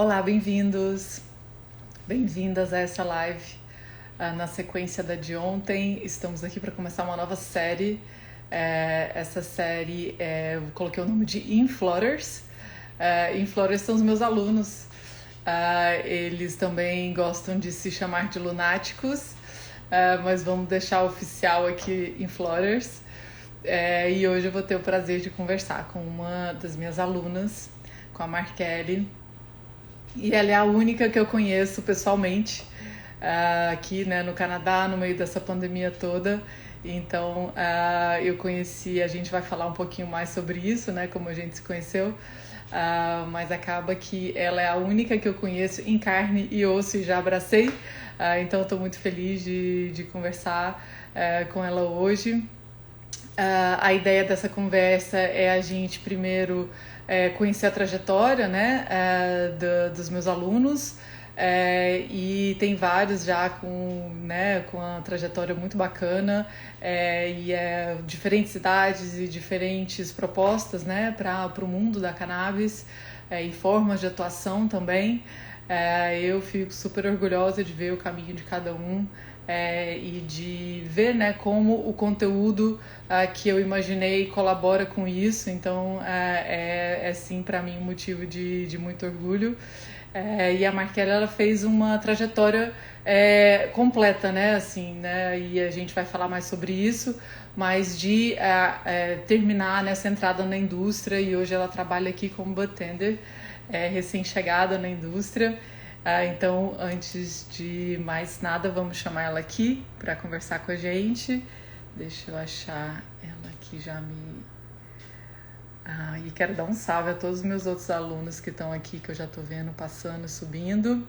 Olá, bem-vindos, bem-vindas a essa live. Na sequência da de ontem, estamos aqui para começar uma nova série. Essa série, eu coloquei o nome de Inflotters. Inflotters são os meus alunos. Eles também gostam de se chamar de lunáticos, mas vamos deixar oficial aqui Inflotters. E hoje eu vou ter o prazer de conversar com uma das minhas alunas, com a Markelly. E ela é a única que eu conheço pessoalmente aqui, né, no Canadá, no meio dessa pandemia toda. Então, eu conheci, a gente vai falar um pouquinho mais sobre isso, né, como a gente se conheceu. Mas acaba que ela é a única que eu conheço em carne e osso e já abracei. Então, estou muito feliz de conversar com ela hoje. A ideia dessa conversa é a gente primeiro conhecer a trajetória, né, dos meus alunos, e tem vários já com uma trajetória muito bacana, diferentes idades e diferentes propostas, né, para o mundo da cannabis, e formas de atuação também. Eu fico super orgulhosa de ver o caminho de cada um. E de ver, né, como o conteúdo que eu imaginei colabora com isso. Então sim, para mim um motivo de muito orgulho. E a Markelly, ela fez uma trajetória completa, né, assim, né, e a gente vai falar mais sobre isso, mas de terminar nessa entrada na indústria, e hoje ela trabalha aqui como bartender, recém-chegada na indústria. Então, antes de mais nada, vamos chamar ela aqui para conversar com a gente. Deixa eu achar ela aqui já me. E quero dar um salve a todos os meus outros alunos que estão aqui, que eu já estou vendo passando, subindo.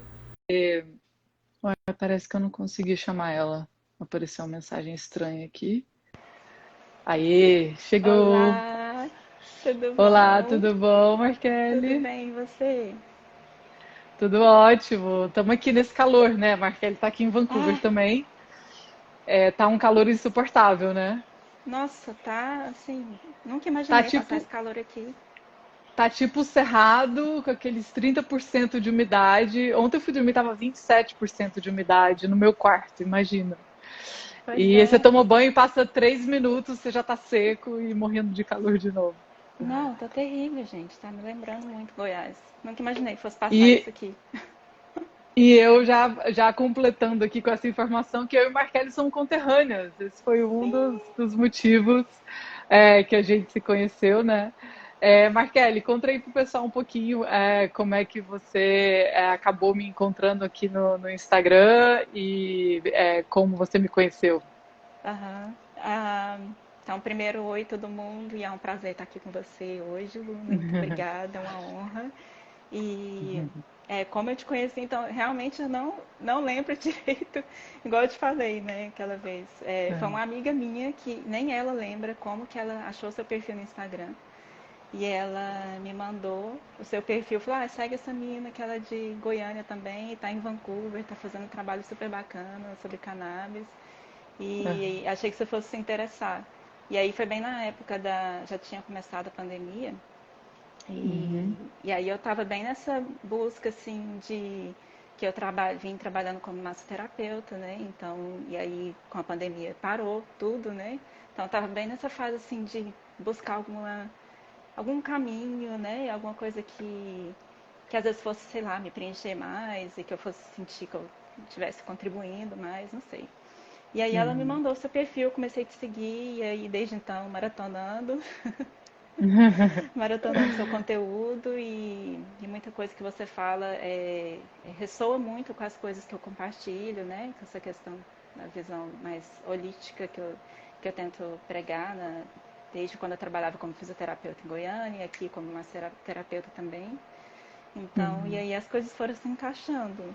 Ué, parece que eu não consegui chamar ela. Apareceu uma mensagem estranha aqui. Aê, chegou! Olá, tudo Olá, bom? tudo bom, Tudo Markelly? bem, e você? Tudo ótimo. Estamos aqui nesse calor, né? A Markelly está aqui em Vancouver Ah, também. Tá um calor insuportável, né? nossa, tá assim, nunca Tá imaginei passar esse tipo, calor aqui. tá tipo cerrado, com aqueles 30% de umidade. Ontem eu fui dormir, tava 27% de umidade no meu quarto, imagina. Pois E aí você é, toma banho e passa 3 minutos, você já tá seco e morrendo de calor de novo. não, tá terrível, gente, tá me lembrando muito Goiás. Nunca imaginei que fosse passar isso E, aqui. e eu já completando aqui com essa informação que eu e Markelly somos conterrâneas. Esse foi um dos motivos que a gente se conheceu, né? Markelly, conta aí pro pessoal um pouquinho como é que você acabou me encontrando aqui no Instagram e como você me conheceu. Aham. Então, primeiro, oi todo mundo, e é um prazer estar aqui com você hoje, Lu. Muito obrigada, é uma honra. E como eu te conheci, então realmente eu não lembro direito, igual eu te falei, né, aquela vez. Foi uma amiga minha que nem ela lembra como que ela achou seu perfil no Instagram. E ela me mandou o seu perfil, falou, segue essa menina que ela é de Goiânia também, tá em Vancouver, tá fazendo um trabalho super bacana sobre cannabis. E achei que você fosse se interessar. E aí foi bem na época já tinha começado a pandemia. Uhum. E aí eu estava bem nessa busca assim de que vim trabalhando como massoterapeuta, né? Então, e aí com a pandemia parou tudo, né? Então eu estava bem nessa fase assim de buscar algum caminho, né? Alguma coisa que às vezes fosse, sei lá, me preencher mais e que eu fosse sentir que eu estivesse contribuindo mais, não sei. E aí ela me Uhum. mandou seu perfil, eu comecei a te seguir e aí desde então maratonando maratonando seu conteúdo e muita coisa que você fala ressoa muito com as coisas que eu compartilho, né? Com essa questão da visão mais holística que eu tento pregar desde quando eu trabalhava como fisioterapeuta em Goiânia e aqui como massoterapeuta também. Então, e aí as coisas foram se encaixando.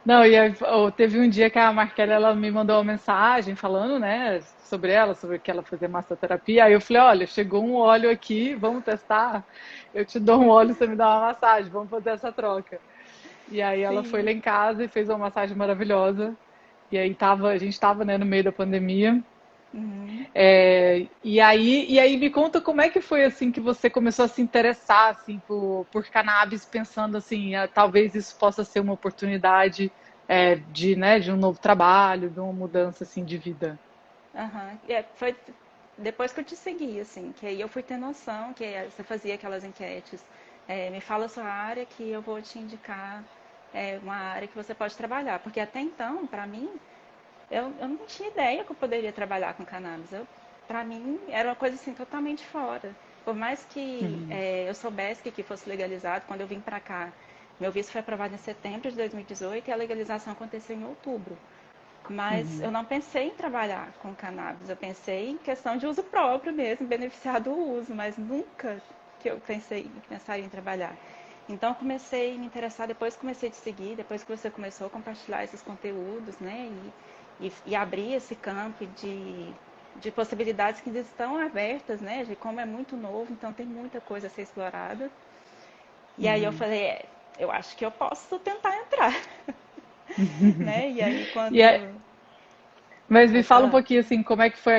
Não, e aí, teve um dia que a Marquela ela me mandou uma mensagem falando, né, sobre ela, sobre que ela fazia massoterapia. Aí eu falei, olha, chegou um óleo aqui, vamos testar? Eu te dou um óleo, você me dá uma massagem, vamos fazer essa troca. E aí ela foi lá Sim. em casa e fez uma massagem maravilhosa. E aí a gente tava, né, no meio da pandemia. Uhum. E aí me conta como é que foi assim que você começou a se interessar assim por cannabis, pensando assim, talvez isso possa ser uma oportunidade de um novo trabalho, de uma mudança assim de vida. Aham. Foi depois que eu te segui, assim, que aí eu fui ter noção que você fazia aquelas enquetes. Me fala a sua área que eu vou te indicar uma área que você pode trabalhar. Porque até então, para mim, eu não tinha ideia que eu poderia trabalhar com cannabis. Para mim, era uma coisa assim totalmente fora. Por mais que Uhum, eu soubesse que aqui fosse legalizado, quando eu vim para cá, meu visto foi aprovado em setembro de 2018 e a legalização aconteceu em outubro. Mas eu uhum, não pensei em trabalhar com cannabis, eu pensei em questão de uso próprio mesmo, beneficiar do uso, mas nunca que eu pensaria em trabalhar. Então eu comecei a me interessar, depois comecei a te seguir, depois que você começou a compartilhar esses conteúdos, né? E abrir esse campo de possibilidades que estão abertas, né? De como é muito novo, então tem muita coisa a ser explorada. E aí eu uhum. falei, eu acho que eu posso tentar entrar, né? E aí E é, quando... mas me Pode fala um falar. pouquinho assim, como é que foi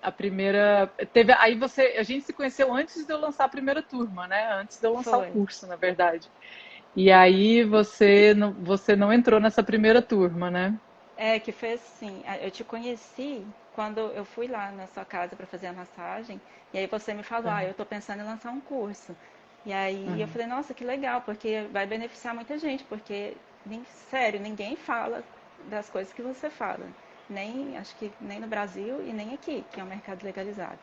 a primeira. Teve, aí a gente se conheceu antes de eu lançar a primeira turma, né? Antes de eu lançar o Foi. curso, na verdade. E aí você não entrou nessa primeira turma, né? Que foi assim, eu te conheci quando eu fui lá na sua casa para fazer a massagem, e aí você me falou, eu Aham, tô pensando em lançar um curso. E aí eu aham, falei, nossa, que legal, porque vai beneficiar muita gente, porque, sério, ninguém fala das coisas que você fala. Nem, acho que nem no Brasil e nem aqui, que é um mercado legalizado.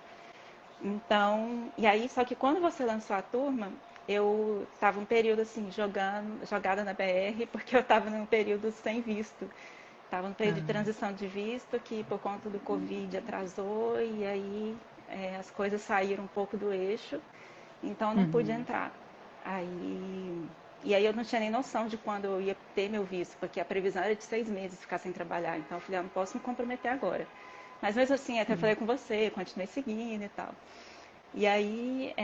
Então, e aí, só que quando você lançou a turma, eu estava um período assim, jogada na BR, porque eu estava num período sem visto. Estava no período de aham, transição de visto, que por conta do Covid atrasou, e aí as coisas saíram um pouco do eixo, então eu não pude uhum, entrar. E aí eu não tinha nem noção de quando eu ia ter meu visto, porque a previsão era de 6 meses ficar sem trabalhar, então eu falei, não posso me comprometer agora. Mas mesmo assim, até falei uhum, com você, continuei seguindo e tal. E aí,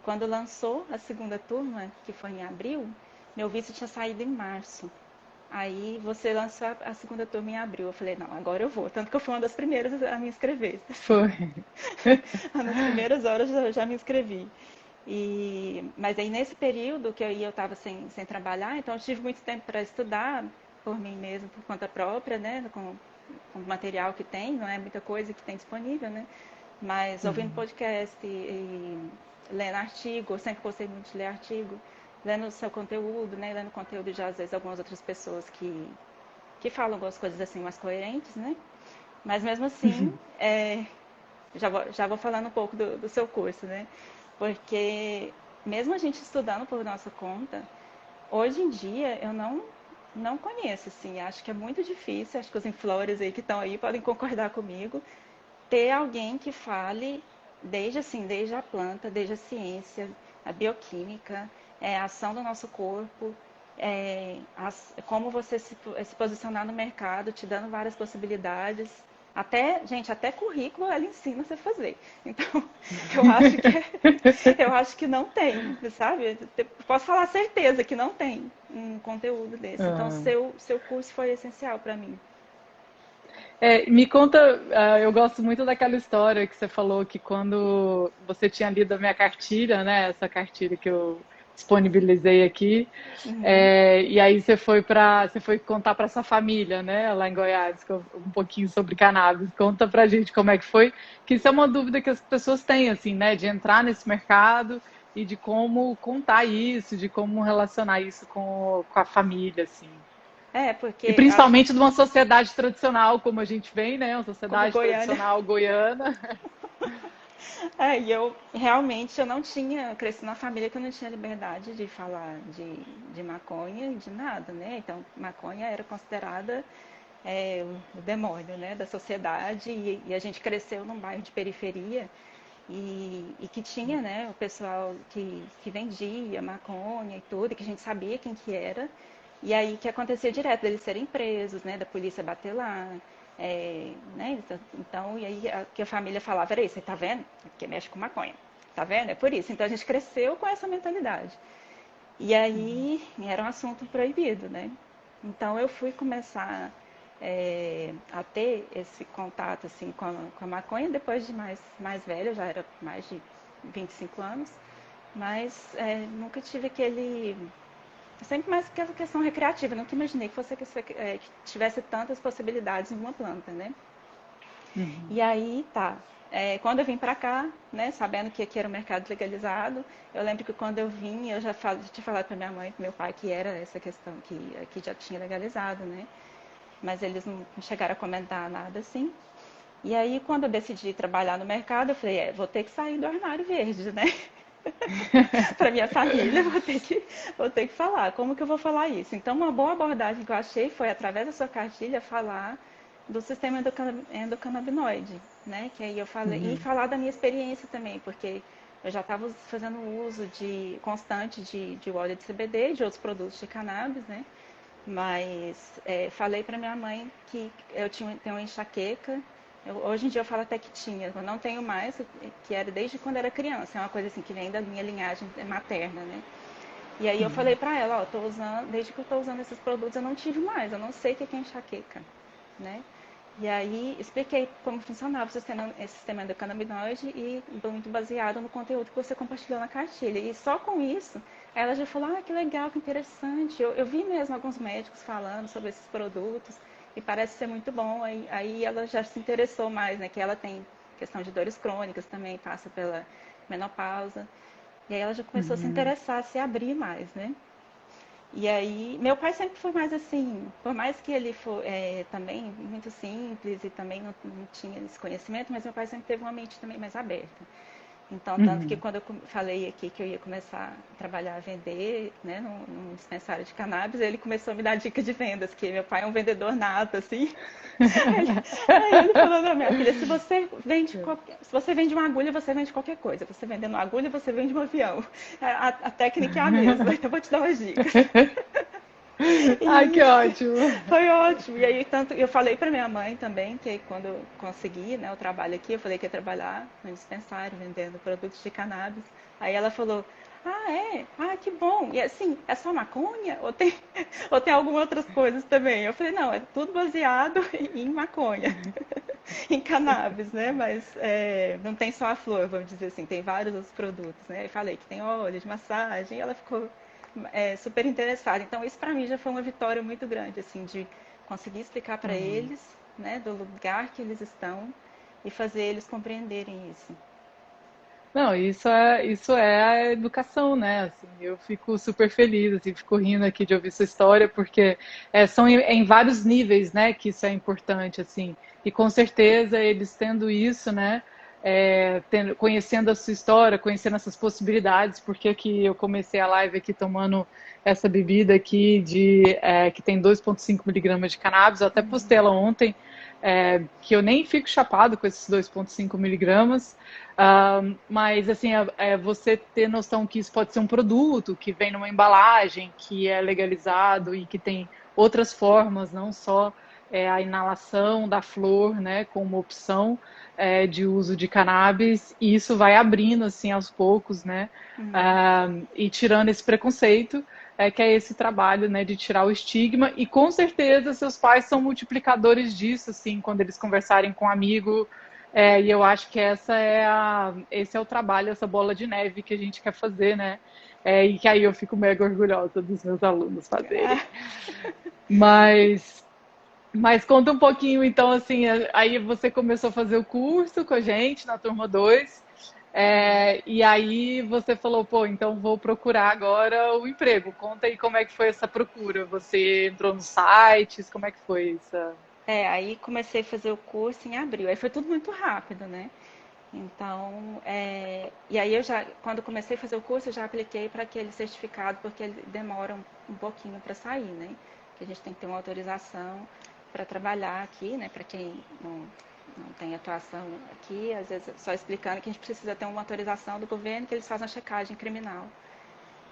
quando lançou a segunda turma, que foi em abril, meu visto tinha saído em março. Aí você lançou a segunda turma em abril. Eu falei, não, agora eu vou. Tanto que eu fui uma das primeiras a me inscrever. Assim. foi. Nas primeiras horas eu já me inscrevi. Mas aí nesse período que eu estava sem trabalhar, então eu tive muito tempo para estudar por mim mesma, por conta própria, né? Com o material que tem, não é muita coisa que tem disponível, né? Mas ouvindo Uhum, podcast e lendo artigo, eu sempre gostei muito de ler artigo, lendo o seu conteúdo, né? Lendo conteúdo de, às vezes, algumas outras pessoas que falam algumas coisas assim mais coerentes, né? Mas mesmo assim, uhum. já vou falando um pouco do seu curso, né? Porque mesmo a gente estudando por nossa conta, hoje em dia eu não conheço, assim, acho que é muito difícil, acho que os inflores aí que estão aí podem concordar comigo, ter alguém que fale desde assim, desde a planta, desde a ciência, a bioquímica, a ação do nosso corpo, como você se posicionar no mercado, te dando várias possibilidades. Gente, até currículo ela ensina você a fazer. Então, eu acho que eu acho que não tem, sabe? Posso falar certeza que não tem um conteúdo desse. Então, Ah. seu curso foi essencial para mim. Me conta, eu gosto muito daquela história que você falou que quando você tinha lido a minha cartilha, né, essa cartilha que eu disponibilizei aqui, Uhum. e aí você foi contar para sua família, né, lá em Goiás, um pouquinho sobre cannabis. Conta pra gente como é que foi, que isso é uma dúvida que as pessoas têm, assim, né, de entrar nesse mercado e de como contar isso, de como relacionar isso com a família, assim. E Porque acho principalmente de uma sociedade tradicional como a gente vem, né? Uma como sociedade Goiânia. tradicional goiana. E eu realmente eu não tinha, eu cresci numa família que eu não tinha liberdade de falar de maconha e de nada, né? Então, maconha era considerada o demônio, né, da sociedade e a gente cresceu num bairro de periferia e que tinha, né, o pessoal que vendia maconha e tudo, e que a gente sabia quem que era. E aí que acontecia direto deles serem presos, né, da polícia bater lá. Né, então, e aí que a família falava, era isso, você tá vendo? É porque mexe com maconha. Tá vendo? É por isso. Então a gente cresceu com essa mentalidade. E aí era um assunto proibido, né? Então eu fui começar a ter esse contato assim com a maconha depois de mais velha, já era mais de 25 anos, mas nunca tive aquele. Sempre mais aquela questão recreativa, nunca imaginei que tivesse tantas possibilidades em uma planta, né? Uhum. E aí, tá. Quando eu vim pra cá, né, sabendo que aqui era um mercado legalizado, eu lembro que quando eu vim, eu já tinha falado pra minha mãe e pro meu pai que era essa questão, que aqui já tinha legalizado, né? Mas eles não chegaram a comentar nada assim. E aí, quando eu decidi trabalhar no mercado, eu falei, vou ter que sair do armário verde, né? Para minha família, vou ter que falar. Como que eu vou falar isso? Então, uma boa abordagem que eu achei foi, através da sua cartilha, falar do sistema endocannabinoide, né? Que aí eu falei, e Uhum. falar da minha experiência também, porque eu já estava fazendo uso constante de óleo de CBD e de outros produtos de cannabis, né? Mas falei para minha mãe que tenho uma enxaqueca. Hoje em dia eu falo até que tinha, eu não tenho mais, que era desde quando era criança. É uma coisa assim que vem da minha linhagem materna, né? E aí eu falei Uhum. para ela, ó, desde que eu tô usando esses produtos eu não tive mais, eu não sei o que é enxaqueca, né? E aí expliquei como funcionava o sistema endocannabinoide e muito baseado no conteúdo que você compartilhou na cartilha. E só com isso, ela já falou, que legal, que interessante. Eu vi mesmo alguns médicos falando sobre esses produtos e parece ser muito bom. Aí ela já se interessou mais, né? Que ela tem questão de dores crônicas também, passa pela menopausa. E aí ela já começou a se Uhum. interessar, a se abrir mais, né? E aí, meu pai sempre foi mais assim, por mais que ele for também muito simples e também não tinha esse conhecimento, mas meu pai sempre teve uma mente também mais aberta. Então, tanto que Uhum. quando eu falei aqui que eu ia começar a trabalhar, a vender, né, num dispensário de cannabis, ele começou a me dar dica de vendas, que meu pai é um vendedor nato, assim. Ele- Aí ele falou, não, minha filha, se você vende uma agulha, você vende qualquer coisa. Você vendendo uma agulha, você vende um avião. A técnica é a mesma, então eu vou te dar umas dicas. Ai, que E ótimo. foi ótimo. E aí, tanto, eu falei para minha mãe também, que quando eu consegui, né, o trabalho aqui, eu falei que ia trabalhar no dispensário, vendendo produtos de cannabis. Aí ela falou, ah, é? Ah, que bom. E assim, é só maconha? Ou tem algumas outras coisas também? Eu falei, não, é tudo baseado em maconha, em cannabis, né? Mas não tem só a flor, vamos dizer assim, tem vários outros produtos, né? Eu falei que tem óleo de massagem, e ela ficou super interessada. Então, isso para mim já foi uma vitória muito grande, assim, de conseguir explicar para Uhum. eles, né, do lugar que eles estão e fazer eles compreenderem isso. Não, isso é a educação, né? Assim, eu fico super feliz, assim, fico rindo aqui de ouvir sua história, porque são em vários níveis, né, que isso é importante, assim. E com certeza eles tendo isso, né, conhecendo a sua história, conhecendo essas possibilidades, porque que eu comecei a live aqui tomando essa bebida aqui que tem 2,5 miligramas de cannabis, eu até postei ela ontem, que eu nem fico chapado com esses 2,5 miligramas. Mas assim, você ter noção que isso pode ser um produto que vem numa embalagem, que é legalizado e que tem outras formas, não só a inalação da flor, né, como opção de uso de cannabis, e isso vai abrindo assim aos poucos, né, e tirando esse preconceito, que é esse trabalho, né, de tirar o estigma, e com certeza seus pais são multiplicadores disso, assim, quando eles conversarem com um amigo, e eu acho que esse é o trabalho, essa bola de neve que a gente quer fazer, né? E que aí eu fico mega orgulhosa dos meus alunos fazerem. Ah, Mas, mas conta um pouquinho, então, assim, aí você começou a fazer o curso com a gente na turma 2, e aí você falou, pô, então vou procurar agora o emprego. Conta aí como é que foi essa procura. Você entrou nos sites, como é que foi isso? aí comecei a fazer o curso em abril. Aí foi tudo muito rápido, né? Então, e aí quando comecei a fazer o curso, eu já apliquei para aquele certificado, porque ele demora um pouquinho para sair, né? Que a gente tem que ter uma autorização para trabalhar aqui, né? Para quem não tem atuação aqui, às vezes só explicando que a gente precisa ter uma autorização do governo, que eles fazem a checagem criminal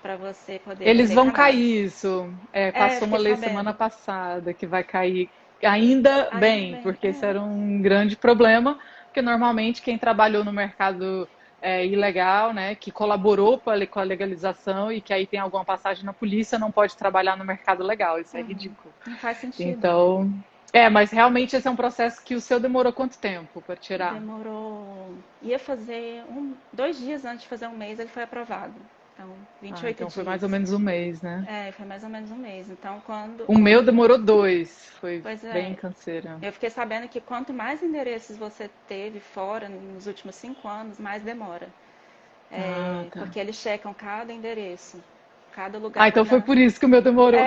para você poder Eles vender vão cannabis. cair isso. Passou uma Fiquei lei semana sabendo. passada que vai cair ainda Ainda bem, bem. porque isso era um grande problema, porque normalmente quem trabalhou no mercado ilegal, né, que colaborou com a legalização e que aí tem alguma passagem na polícia, não pode trabalhar no mercado legal. Isso é ridículo. Não faz sentido, né? Então, Mas realmente esse é um processo que o seu demorou quanto tempo para tirar? Demorou. Ia fazer 2 dias antes de fazer um mês, ele foi aprovado. Então, vinte e Ah, oito então foi mais ou dias. menos um mês, né? Foi mais ou menos um mês. Então, O meu demorou 2, foi Pois bem é, canseira. eu fiquei sabendo que quanto mais endereços você teve fora nos últimos 5 anos, mais demora. Ah, tá. Porque eles checam cada endereço, cada Ah, lugar. então foi por isso que o meu demorou.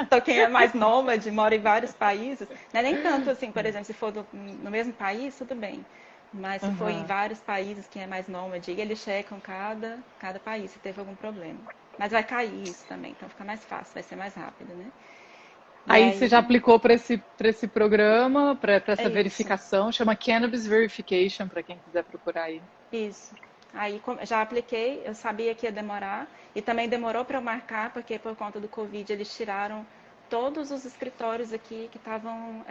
Então, quem é mais nômade, mora em vários países, não é nem tanto assim, por exemplo, se for no mesmo país, tudo bem. Mas se for em Aham. vários países, quem é mais nômade, eles checam cada país se teve algum problema. Mas vai cair isso também, então fica mais fácil, vai ser mais rápido, né? E Aí você já aí, aplicou para esse programa, para é essa isso. verificação, chama Cannabis Verification, para quem quiser procurar aí. Isso. Aí já apliquei, eu sabia que ia demorar e também demorou para eu marcar porque por conta do Covid eles tiraram todos os escritórios aqui que estavam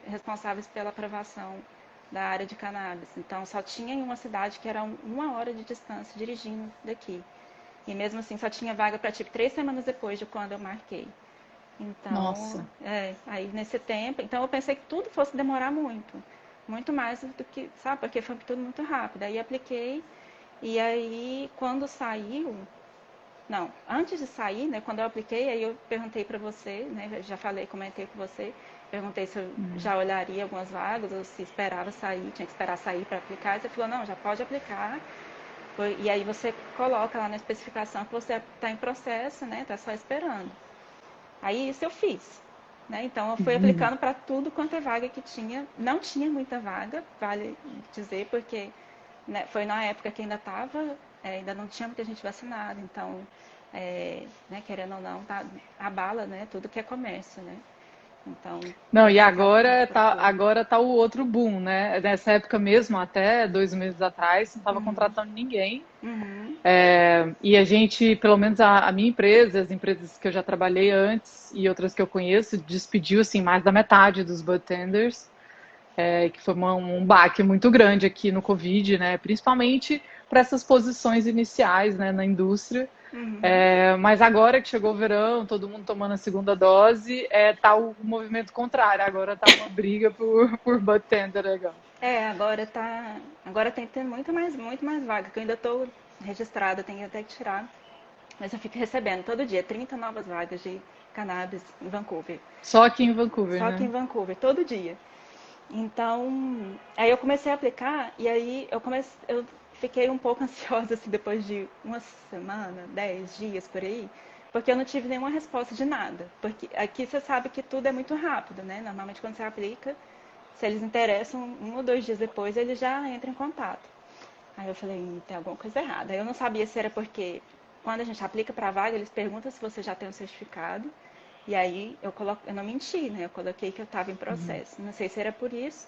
responsáveis pela aprovação da área de cannabis. Então só tinha em uma cidade que era 1 hora de distância dirigindo daqui. E mesmo assim só tinha vaga para tipo 3 semanas depois de quando eu marquei. Então, Nossa. aí nesse tempo, então eu pensei que tudo fosse demorar muito, muito mais do que, sabe, porque foi tudo muito rápido. Aí apliquei e aí quando saiu, não, antes de sair, né, quando eu apliquei, aí eu perguntei para você, né, já falei, comentei com você, perguntei se eu já olharia algumas vagas ou se esperava sair, tinha que esperar sair para aplicar. E você falou, não, já pode aplicar. E aí você coloca lá na especificação que você está em processo, né, está só esperando. Aí isso eu fiz. Né? Então eu fui Uhum. aplicando para tudo quanto é vaga que tinha. Não tinha muita vaga, vale dizer, porque né, foi na época que ainda estava, ainda não tinha muita gente vacinada, então, né, querendo ou não, abala né, tudo que é comércio. Né? Então Não, e acaba tendo procura. agora tá o outro boom, né? Nessa época mesmo, até 2 meses atrás, não estava Uhum, contratando ninguém. uhum, E a gente, pelo menos a minha empresa, as empresas que eu já trabalhei antes e outras que eu conheço, despediu assim mais da metade dos bartenders, que foi um baque muito grande aqui no Covid, né? Principalmente para essas posições iniciais, né, na indústria. uhum. Mas agora que chegou o verão, todo mundo tomando a segunda dose, tá o movimento contrário. Agora tá uma briga por bartender agora. Agora tem que ter muito mais vaga, que eu ainda estou registrada, tenho até que tirar. Mas eu fico recebendo todo dia 30 novas vagas de cannabis em Vancouver. Só aqui em Vancouver, Só que em né? Vancouver, todo dia. Então, aí eu comecei a aplicar e aí eu fiquei um pouco ansiosa assim, depois de uma semana, 10 dias por aí, porque eu não tive nenhuma resposta de nada. Porque aqui você sabe que tudo é muito rápido, né? Normalmente quando você aplica, se eles interessam, 1 ou 2 dias depois eles já entram em contato. Aí eu falei, tem alguma coisa errada. Aí eu não sabia se era porque quando a gente aplica para a vaga, eles perguntam se você já tem um certificado. E aí eu não menti, né? Eu coloquei que eu estava em processo. Não sei se era por isso,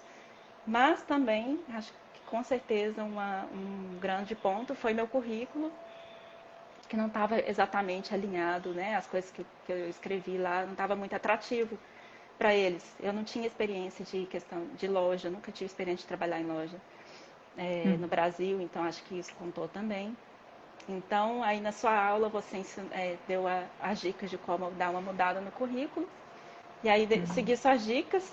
mas também acho que com certeza um grande ponto foi meu currículo, que não estava exatamente alinhado, né? As coisas que eu escrevi lá não estava muito atrativo para eles. Eu não tinha experiência de questão de loja, nunca tive experiência de trabalhar em loja no Brasil, então acho que isso contou também. Então, aí na sua aula você deu as dicas de como dar uma mudada no currículo. E aí segui suas dicas.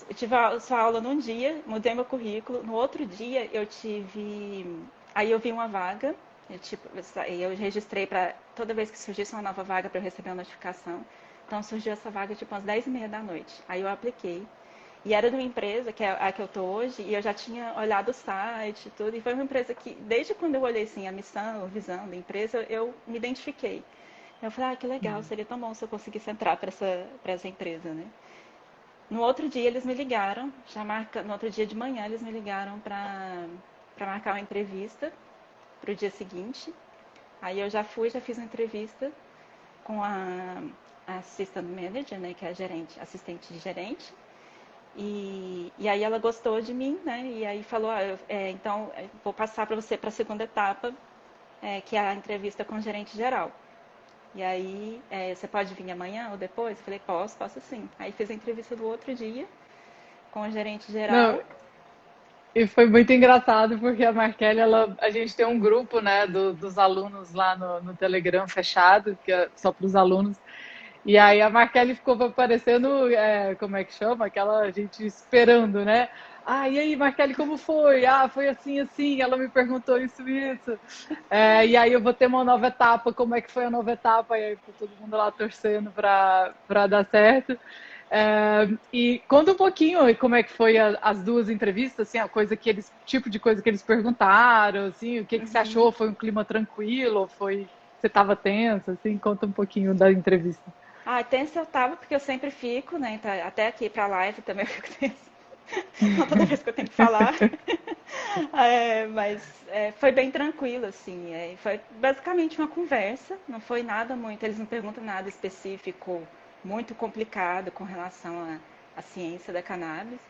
Eu tive a sua aula num dia, mudei meu currículo. No outro dia eu tive. Aí eu vi uma vaga. Eu registrei para toda vez que surgisse uma nova vaga para eu receber uma notificação. Então surgiu essa vaga tipo às 10h30 da noite. Aí eu apliquei. E era de uma empresa, que é a que eu tô hoje, e eu já tinha olhado o site e tudo, e foi uma empresa que, desde quando eu olhei assim, a missão, a visão da empresa, eu me identifiquei. Eu falei, que legal, seria tão bom se eu conseguisse entrar para essa empresa, né? No outro dia eles me ligaram, no outro dia de manhã eles me ligaram para marcar uma entrevista para o dia seguinte. Aí eu já fiz uma entrevista com a assistant manager, né, que é a gerente, assistente de gerente. E aí ela gostou de mim, né? E aí falou, então vou passar para você para a segunda etapa, que é a entrevista com o gerente geral. E aí, você pode vir amanhã ou depois? Eu falei, posso sim. Aí fiz a entrevista do outro dia com o gerente Não, geral. e foi muito engraçado porque a Markelly, a gente tem um grupo, né, dos alunos lá no Telegram fechado, que é só para os alunos. E aí a Markelly ficou parecendo, como é que chama? Aquela gente esperando, né? Ah, e aí, Markelly, como foi? Ah, foi assim, assim. Ela me perguntou isso, isso. E aí eu vou ter uma nova etapa. Como é que foi a nova etapa? E aí ficou todo mundo lá torcendo para dar certo. E conta um pouquinho como é que foi as duas entrevistas, assim, a coisa que eles, tipo de coisa que eles perguntaram, assim, o que que você Uhum. achou? Foi um clima tranquilo? Foi você estava tensa, assim? Conta um pouquinho da entrevista. Ah, tensa eu tava porque eu sempre fico, né? Então, até aqui pra live também eu fico tensa. Não toda vez que eu tenho que falar. Mas foi bem tranquilo, assim. Foi basicamente uma conversa, não foi nada muito. Eles não perguntam nada específico, muito complicado com relação à ciência da cannabis.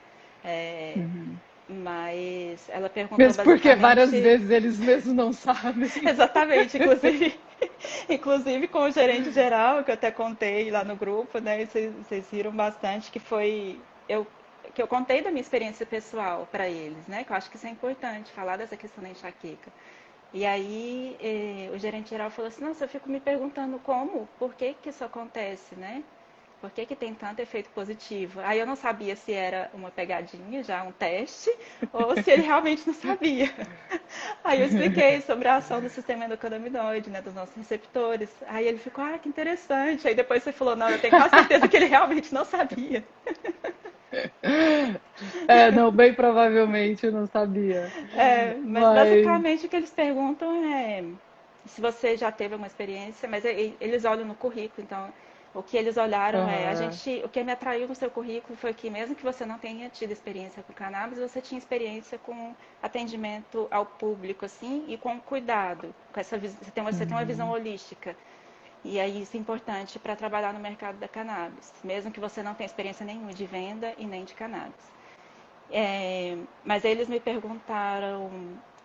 É, Uhum. mas ela perguntou Mesmo porque várias basicamente. vezes eles mesmos não sabem. Exatamente, inclusive com o gerente geral, que eu até contei lá no grupo, né? E vocês viram bastante que foi eu que eu contei da minha experiência pessoal para eles, né? Que eu acho que isso é importante, falar dessa questão da enxaqueca. E aí o gerente geral falou assim, nossa, eu fico me perguntando como, por que que isso acontece, né? Por que que tem tanto efeito positivo? Aí eu não sabia se era uma pegadinha, já um teste, ou se ele realmente não sabia. Aí eu expliquei sobre a ação do sistema endocannabinoide, né, dos nossos receptores. Aí ele ficou, ah, que interessante. Aí depois você falou, não, eu tenho quase certeza que ele realmente não sabia. Não, bem provavelmente eu não sabia. Mas Mas. basicamente o que eles perguntam é se você já teve alguma experiência, mas eles olham no currículo, então o que eles olharam Ah, o que me atraiu no seu currículo foi que mesmo que você não tenha tido experiência com cannabis, você tinha experiência com atendimento ao público, assim, e com cuidado, com você tem uma visão uhum, holística. E aí isso é importante para trabalhar no mercado da cannabis, mesmo que você não tenha experiência nenhuma de venda e nem de cannabis. Mas eles me perguntaram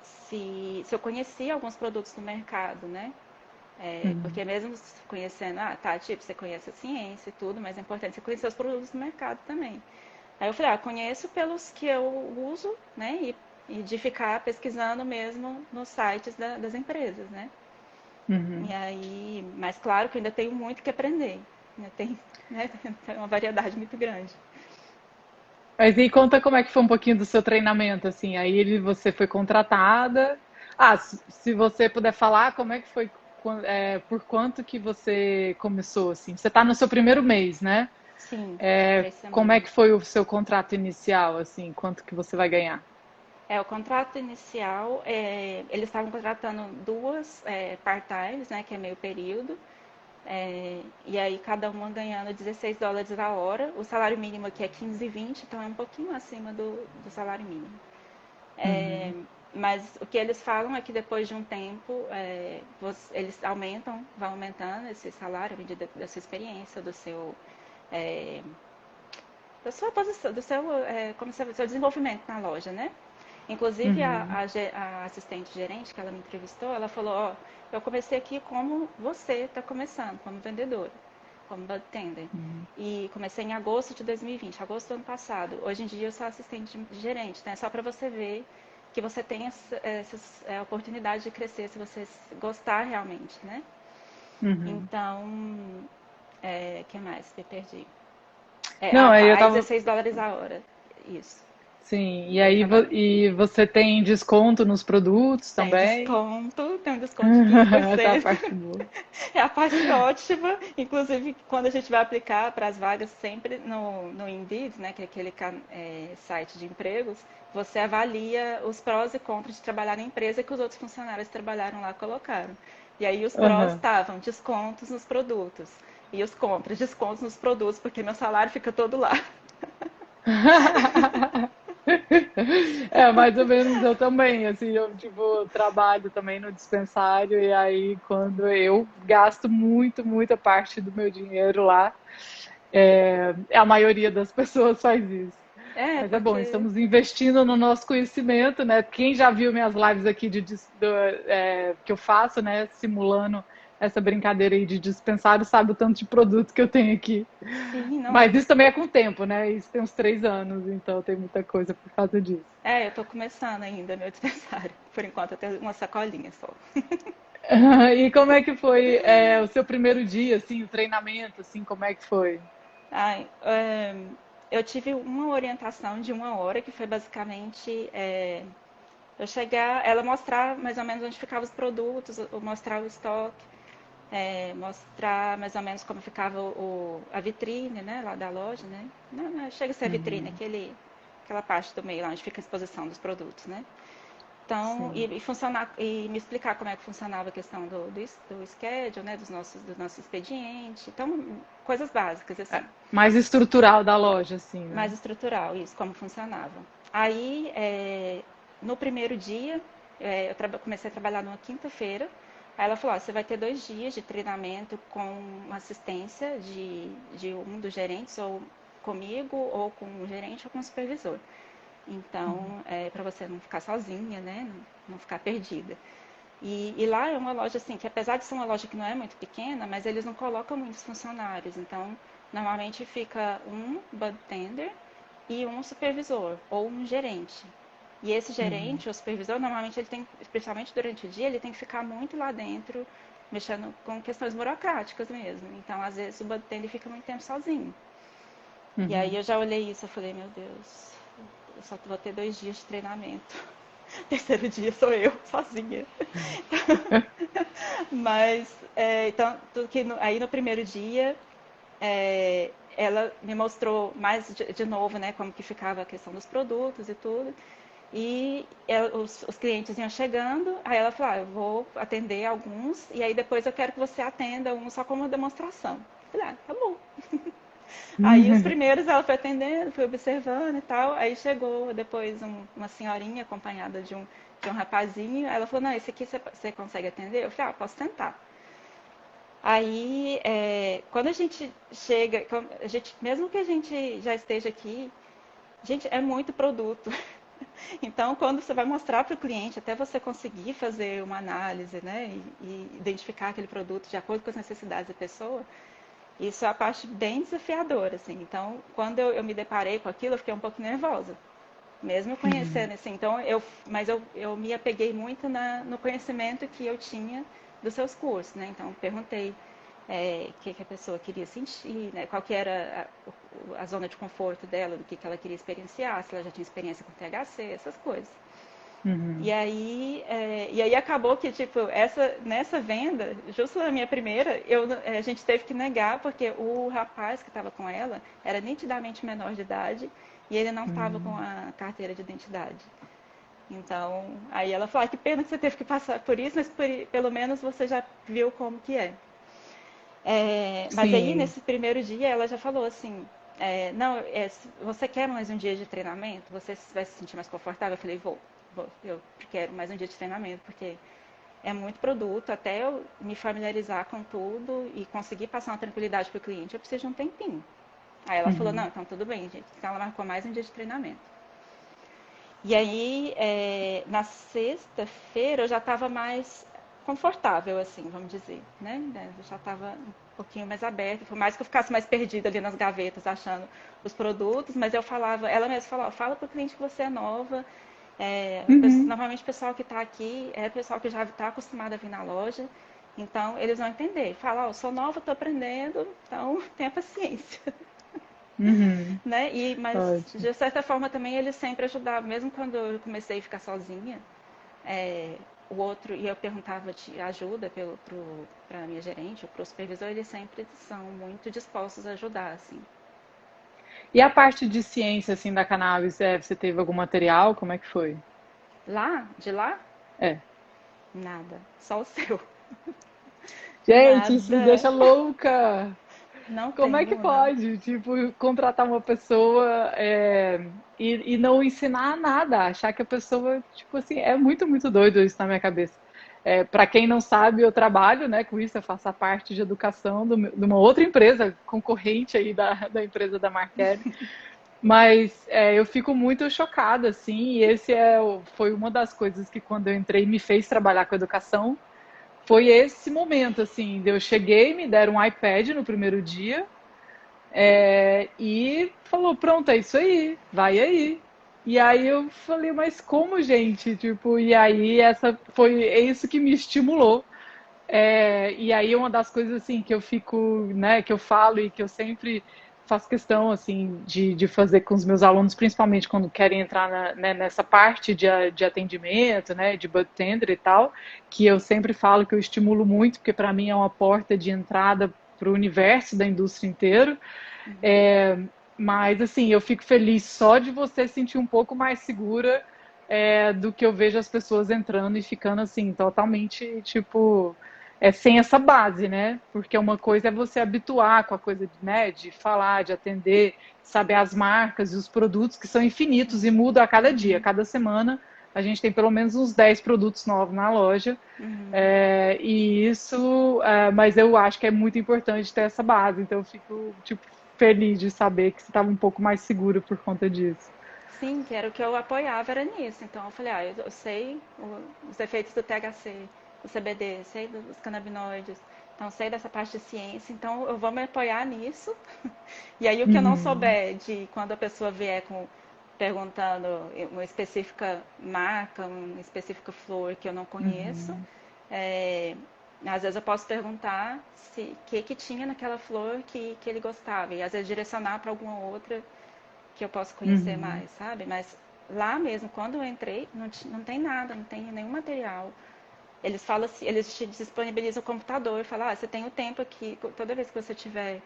se eu conhecia alguns produtos no mercado, né? uhum. Porque mesmo conhecendo, tá, tipo, você conhece a ciência e tudo, mas é importante você conhecer os produtos do mercado também. Aí eu falei, conheço pelos que eu uso, né? E de ficar pesquisando mesmo nos sites das empresas, né? E Uhum. aí, mas claro que eu ainda tenho muito que aprender. Ainda tem, né, tem uma variedade muito grande. Mas e conta como é que foi um pouquinho do seu treinamento, assim. Aí você foi contratada. Ah, se você puder falar, como é que foi, por quanto que você começou, assim? Você está no seu primeiro mês, né? Sim, 3 semanas. Como é que foi o seu contrato inicial, assim? Quanto que você vai ganhar? O contrato inicial, eles estavam contratando duas part-times, né, que é meio período, e aí cada uma ganhando US$ 16 a hora. O salário mínimo aqui é 15,20, então é um pouquinho acima do salário mínimo. É, Uhum. mas o que eles falam é que depois de um tempo, eles aumentam, vão aumentando esse salário à medida da sua experiência, é, da sua posição, do seu desenvolvimento na loja, né? Inclusive, Uhum. a assistente gerente que ela me entrevistou, ela falou, eu comecei aqui como você está começando, como vendedora, como bartender. Uhum. E comecei em agosto de 2020, agosto do ano passado. Hoje em dia eu sou assistente de gerente, né? Só para você ver que você tem essas oportunidades de crescer se você gostar realmente, né? Uhum. Então, que mais? Me perdi. Não, aí Tá, eu aí tava. US$ 16 a hora. Isso. Sim, e E aí aí cada e você tem desconto nos produtos também? tem um desconto de quinze por Essa é a cento parte boa. É a parte ótima. Inclusive, quando a gente vai aplicar para as vagas, sempre no Indeed, né, que é aquele site de empregos, você avalia os prós e contras de trabalhar na empresa que os outros funcionários que trabalharam lá colocaram. E aí os prós Aham. estavam descontos nos produtos. E os contras, descontos nos produtos, porque meu salário fica todo lá. É, mais ou menos eu também, assim, eu tipo trabalho também no dispensário e aí quando eu gasto muita parte do meu dinheiro lá, a maioria das pessoas faz isso. Mas é bom, Porque estamos investindo no nosso conhecimento, né? Quem já viu minhas lives aqui que eu faço, né, simulando essa brincadeira aí de dispensário, sabe o tanto de produto que eu tenho aqui. sim, não. Mas isso também é com o tempo, né? Isso tem uns 3 anos, então tem muita coisa por causa disso. Eu tô começando ainda meu dispensário. Por enquanto eu tenho uma sacolinha só. E como é que foi o seu primeiro dia, assim, o treinamento, assim, como é que foi? Ai, eu tive uma orientação de 1 hora, que foi basicamente eu chegar, ela mostrar mais ou menos onde ficavam os produtos, mostrar o estoque, mostrar mais ou menos como ficava a vitrine, né, lá da loja, né? Não, não chega a ser a vitrine, Uhum, aquela parte do meio lá onde fica a exposição dos produtos, né? Então, sim. funcionar, e me explicar como é que funcionava a questão do schedule, né, do nosso expediente. Então, coisas básicas, assim, Mais estrutural da loja, assim, né? mais estrutural, isso, como funcionava. Aí, no primeiro dia, comecei a trabalhar numa quinta-feira. Aí ela falou: ó, você vai ter 2 dias de treinamento com assistência de um dos gerentes, ou comigo, ou com o gerente, ou com o supervisor. Então, para você não ficar sozinha, né? Não ficar perdida. E lá é uma loja assim, que apesar de ser uma loja que não é muito pequena, mas eles não colocam muitos funcionários. Então, normalmente fica um bartender e um supervisor ou um gerente. E esse Uhum. gerente ou supervisor, normalmente ele tem, especialmente durante o dia, ele tem que ficar muito lá dentro, mexendo com questões burocráticas mesmo. Então, às vezes, o bartender fica muito tempo sozinho. E aí Uhum. eu já olhei isso e falei: meu Deus, eu só vou ter 2 dias de treinamento. Terceiro dia sou eu, sozinha. Mas, então, aí no primeiro dia, ela me mostrou mais de novo, né, como que ficava a questão dos produtos e tudo. E os clientes iam chegando, aí ela falou: eu vou atender alguns, e aí depois eu quero que você atenda um só como demonstração. Eu falei: tá bom. Aí os primeiros ela foi atendendo, foi observando e tal. Aí chegou depois uma senhorinha acompanhada de um rapazinho. Aí ela falou: não, esse aqui você consegue atender? Eu falei: posso tentar. Aí, quando a gente chega, mesmo que a gente já esteja aqui, gente, é muito produto. Então, quando você vai mostrar para o cliente, até você conseguir fazer uma análise, né, e identificar aquele produto de acordo com as necessidades da pessoa, isso é a parte bem desafiadora, assim. Então, quando eu me deparei com aquilo, eu fiquei um pouco nervosa, mesmo Uhum. conhecendo, assim. Então, eu me apeguei muito no conhecimento que eu tinha dos seus cursos, né? Então, perguntei o que a pessoa queria sentir, né? Qual que era a zona de conforto dela, do que ela queria experienciar, se ela já tinha experiência com THC, essas coisas. E Uhum. aí, acabou que, tipo, nessa venda, justo na minha primeira, a gente teve que negar, porque o rapaz que estava com ela era nitidamente menor de idade e ele não estava com Uhum. a carteira de identidade. Então, aí ela falou: que pena que você teve que passar por isso, mas pelo menos você já viu como que é. Mas aí, Sim. nesse primeiro dia, ela já falou assim: não, se você quer mais um dia de treinamento? Você vai se sentir mais confortável? Eu falei: vou, eu quero mais um dia de treinamento, porque é muito produto, até eu me familiarizar com tudo e conseguir passar uma tranquilidade para o cliente, eu preciso de um tempinho. Aí ela falou: não, Uhum. então tudo bem, gente. Então ela marcou mais um dia de treinamento. E aí, na sexta-feira, eu já estava mais confortável, assim, vamos dizer, né? Eu já estava um pouquinho mais aberta, por mais que eu ficasse mais perdida ali nas gavetas, achando os produtos, mas eu falava, ela mesma falava: fala para o cliente que você é nova. Uhum. Normalmente o pessoal que está aqui é o pessoal que já está acostumado a vir na loja, então eles vão entender. Fala: eu sou nova, estou aprendendo, então tenha paciência. Uhum. Né? Mas Ótimo. de certa forma também eles sempre ajudavam, mesmo quando eu comecei a ficar sozinha, o outro, e eu perguntava de ajuda para minha gerente ou para o supervisor, eles sempre são muito dispostos a ajudar, assim. E a parte de ciência, assim, da cannabis, você teve algum material? Como é que foi? De lá, É. nada, só o seu. Gente, isso me Nada, deixa louca! não Como é que tenho nada. pode, tipo, contratar uma pessoa e não ensinar nada, achar que a pessoa, tipo assim, é muito, muito doido isso na minha cabeça. Para quem não sabe, eu trabalho, né, com isso, eu faço a parte de educação de uma outra empresa, concorrente aí da empresa da Marquette, mas eu fico muito chocada, assim, e foi uma das coisas que quando eu entrei me fez trabalhar com educação, foi esse momento, assim, eu cheguei, me deram um iPad no primeiro dia, e falou: pronto, é isso aí, vai aí. E aí eu falei: mas como, gente? Tipo, e aí é isso que me estimulou. E aí uma das coisas assim que eu fico, né, que eu falo e que eu sempre faço questão assim de fazer com os meus alunos, principalmente quando querem entrar né, nessa parte de atendimento, né, de bartender e tal, que eu sempre falo que eu estimulo muito, porque para mim é uma porta de entrada para o universo da indústria inteiro. Uhum. É, mas assim, eu fico feliz só de você sentir um pouco mais segura do que eu vejo as pessoas entrando e ficando assim, totalmente, tipo, sem essa base, né? Porque uma coisa é você habituar com a coisa, né, de falar, de atender, saber as marcas e os produtos que são infinitos e mudam a cada dia. Uhum. Cada semana a gente tem pelo menos uns 10 produtos novos na loja. Uhum. E isso, mas eu acho que é muito importante ter essa base. Então eu fico, tipo, feliz de saber que você estava um pouco mais seguro por conta disso. Sim, que era o que eu apoiava era nisso. Então eu falei, eu sei os efeitos do THC, do CBD, sei dos canabinoides, então sei dessa parte de ciência, então eu vou me apoiar nisso. E aí o que eu não Uhum, souber de quando a pessoa vier perguntando uma específica marca, uma específica flor que eu não conheço, uhum, é, às vezes eu posso perguntar se que tinha naquela flor que ele gostava e às vezes direcionar para alguma outra que eu posso conhecer uhum, mais, sabe? Mas lá mesmo, quando eu entrei, não tem nada, não tem nenhum material. Eles falam assim, eles te disponibilizam o computador e falam, você tem o tempo aqui, toda vez que você tiver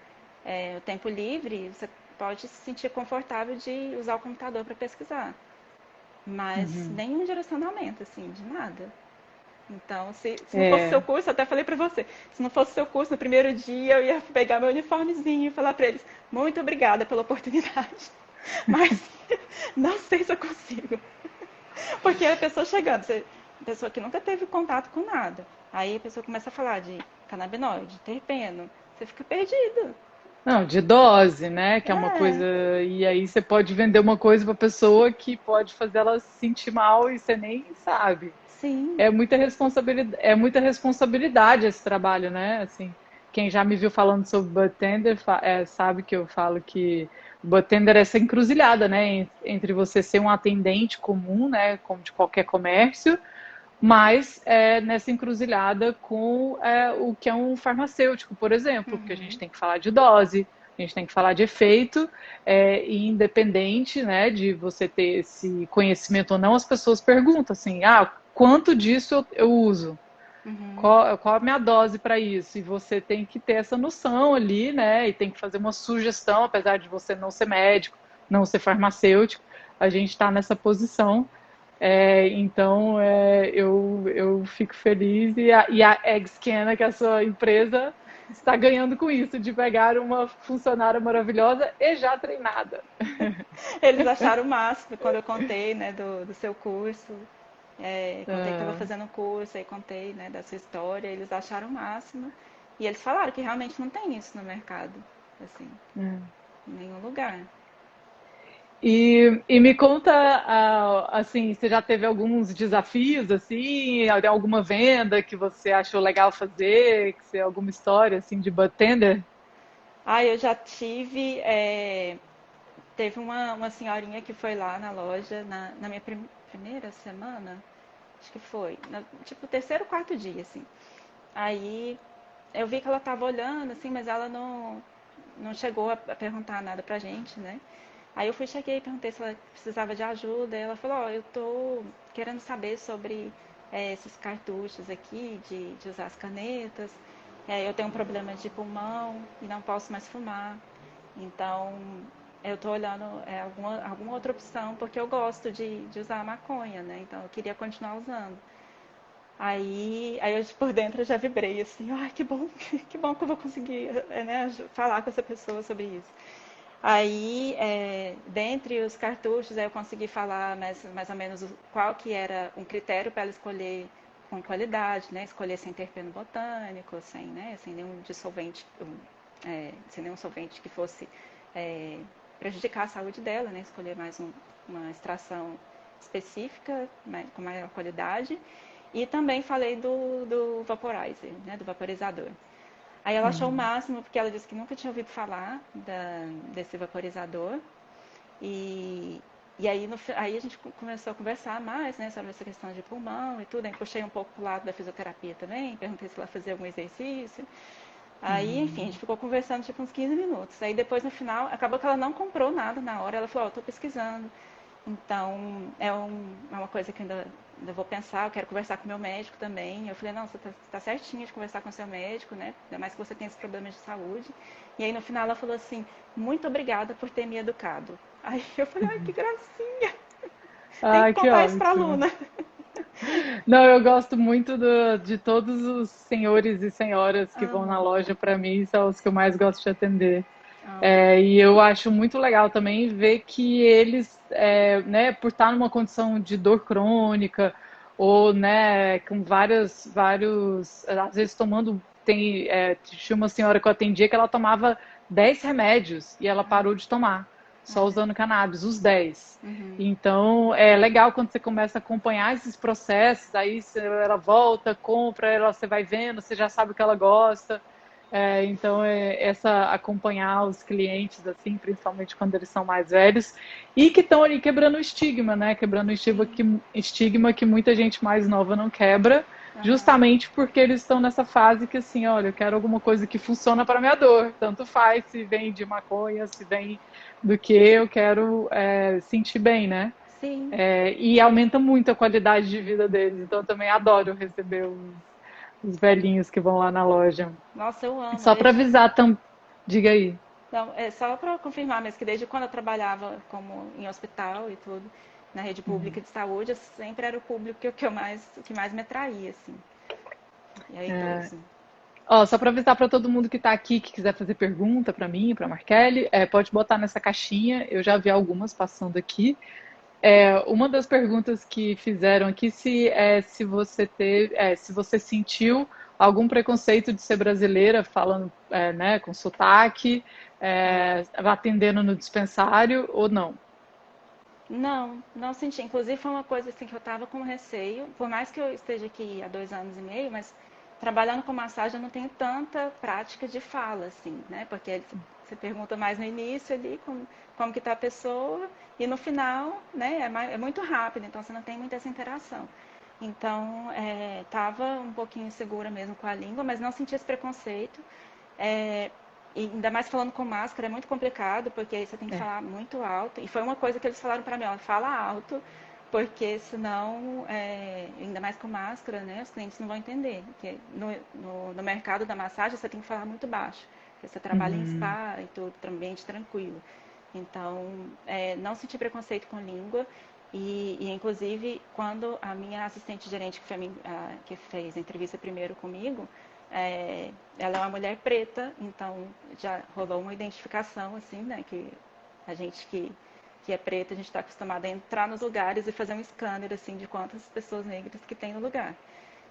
o tempo livre, você pode se sentir confortável de usar o computador para pesquisar. Mas uhum. nenhum direcionamento, assim, de nada. Então, se não fosse seu É, curso, até falei para você, se não fosse seu curso no primeiro dia, eu ia pegar meu uniformezinho e falar para eles, muito obrigada pela oportunidade. Mas não sei se eu consigo. Porque a pessoa chegando, a pessoa que nunca teve contato com nada. Aí a pessoa começa a falar de canabinoide, terpeno. Você fica perdido. não, de dose, né? Que é uma É, coisa. E aí você pode vender uma coisa para pessoa que pode fazer ela se sentir mal e você nem sabe. sim. É muita responsabilidade esse trabalho, né? Assim, quem já me viu falando sobre bartender sabe que eu falo que o bartender é essa encruzilhada, né? Entre você ser um atendente comum, né? Como de qualquer comércio, mas nessa encruzilhada com o que é um farmacêutico, por exemplo, porque a gente Uhum, tem que falar de dose, a gente tem que falar de efeito, e independente, né, de você ter esse conhecimento ou não, as pessoas perguntam assim, quanto disso eu uso? uhum, Qual a minha dose para isso? E você tem que ter essa noção ali, né? E tem que fazer uma sugestão, apesar de você não ser médico, não ser farmacêutico, a gente está nessa posição. Então, eu fico feliz e a EggScanner, que é a sua empresa, está ganhando com isso, de pegar uma funcionária maravilhosa e já treinada. Eles acharam o máximo quando eu contei, né, do seu curso. Contei que estava Ah, fazendo um curso, aí contei, né, da sua história. Eles acharam o máximo. E eles falaram que realmente não tem isso no mercado, assim, é. em nenhum lugar. E me conta, assim, você já teve alguns desafios, assim, alguma venda que você achou legal fazer, alguma história, assim, de bartender? Eu já tive. Teve uma senhorinha que foi lá na loja na minha primeira semana, acho que foi, tipo, terceiro, quarto dia, assim. Aí eu vi que ela tava olhando, assim, mas ela não chegou a perguntar nada pra gente, né? Aí eu cheguei e perguntei se ela precisava de ajuda. E ela falou, eu tô querendo saber sobre esses cartuchos aqui, de usar as canetas. Eu tenho um problema de pulmão e não posso mais fumar. Então, eu tô olhando alguma outra opção, porque eu gosto de usar a maconha, né? Então, eu queria continuar usando. Aí eu por dentro eu já vibrei assim, ai que bom, que bom que eu vou conseguir, né, falar com essa pessoa sobre isso. Aí, dentre os cartuchos, aí eu consegui falar mais ou menos qual que era um critério para ela escolher com qualidade, né? Escolher sem terpeno botânico, sem nenhum dissolvente, sem nenhum solvente que fosse prejudicar a saúde dela, né? Escolher mais uma extração específica, né, com maior qualidade. E também falei do vaporizer, né? Do vaporizador. Aí ela achou o Hum, máximo, porque ela disse que nunca tinha ouvido falar desse vaporizador. E E aí, aí a gente começou a conversar mais, né, sobre essa questão de pulmão e tudo. Aí puxei um pouco pro lado da fisioterapia também, perguntei se ela fazia algum exercício. Aí, enfim, a gente ficou conversando tipo uns 15 minutos. Aí depois, no final, acabou que ela não comprou nada na hora. Ela falou, ó, tô pesquisando. Então, é uma coisa que ainda vou pensar, eu quero conversar com o meu médico também. Eu falei, não, você tá certinha de conversar com o seu médico, né? Ainda mais que você tem esses problemas de saúde. E aí, no final, ela falou assim, muito obrigada por ter me educado. Aí eu falei, ai, que gracinha. Tem que Ah, que contar isso pra ótimo. aluna. Não, eu gosto muito de todos os senhores e senhoras que vão na Aham. loja, para mim, são os que eu mais gosto de atender. Aham. E eu acho muito legal também ver que eles, né, por estar numa condição de dor crônica, ou, né, com vários, às vezes tomando, tinha uma senhora que eu atendia que ela tomava 10 remédios e ela parou de tomar, só É. usando cannabis, os 10. Uhum. Então, é legal quando você começa a acompanhar esses processos, aí ela volta, compra, você vai vendo, você já sabe o que ela gosta. Então, essa acompanhar os clientes, assim, principalmente quando eles são mais velhos, e que estão ali quebrando o estigma, né? Quebrando o Sim. estigma que muita gente mais nova não quebra, Aham. justamente porque eles estão nessa fase que, assim, olha, eu quero alguma coisa que funciona para minha dor. Tanto faz se vem de maconha, se vem do que eu quero sentir bem, né? Sim. E aumenta muito a qualidade de vida deles. Então, eu também adoro receber os velhinhos que vão lá na loja. Nossa, eu amo. Só para Desde avisar, diga aí. Não, é só para confirmar mesmo que desde quando eu trabalhava como em hospital e tudo, na rede pública de saúde, eu sempre era o público que mais me atraía, assim. E é idoso. Ó, só para avisar para todo mundo que está aqui, que quiser fazer pergunta para mim, para Markelly, pode botar nessa caixinha. Eu já vi algumas passando aqui. Uma das perguntas que fizeram aqui se você se você sentiu algum preconceito de ser brasileira, falando, né, com sotaque, atendendo no dispensário ou não. Não, não senti. Inclusive foi uma coisa assim que eu tava com receio, por mais que eu esteja aqui há 2 anos e meio, mas trabalhando com massagem eu não tenho tanta prática de fala, assim, né? Porque você pergunta mais no início ali como que tá a pessoa e no final, né, é muito rápido, então você não tem muita essa interação. Então, tava um pouquinho insegura mesmo com a língua, mas não senti esse preconceito. É, e ainda mais falando com máscara é muito complicado, porque aí você tem que É. falar muito alto. E foi uma coisa que eles falaram para mim, ó, fala alto, porque senão, ainda mais com máscara, né, os clientes não vão entender. Porque no mercado da massagem você tem que falar muito baixo, porque você trabalha em Uhum. spa e tudo, ambiente tranquilo. Então, não senti preconceito com língua. Inclusive, quando a minha assistente gerente, que fez a entrevista primeiro comigo, ela é uma mulher preta, então já rolou uma identificação, assim, né? Que a gente que é preta, a gente está acostumado a entrar nos lugares e fazer um scanner, assim, de quantas pessoas negras que tem no lugar.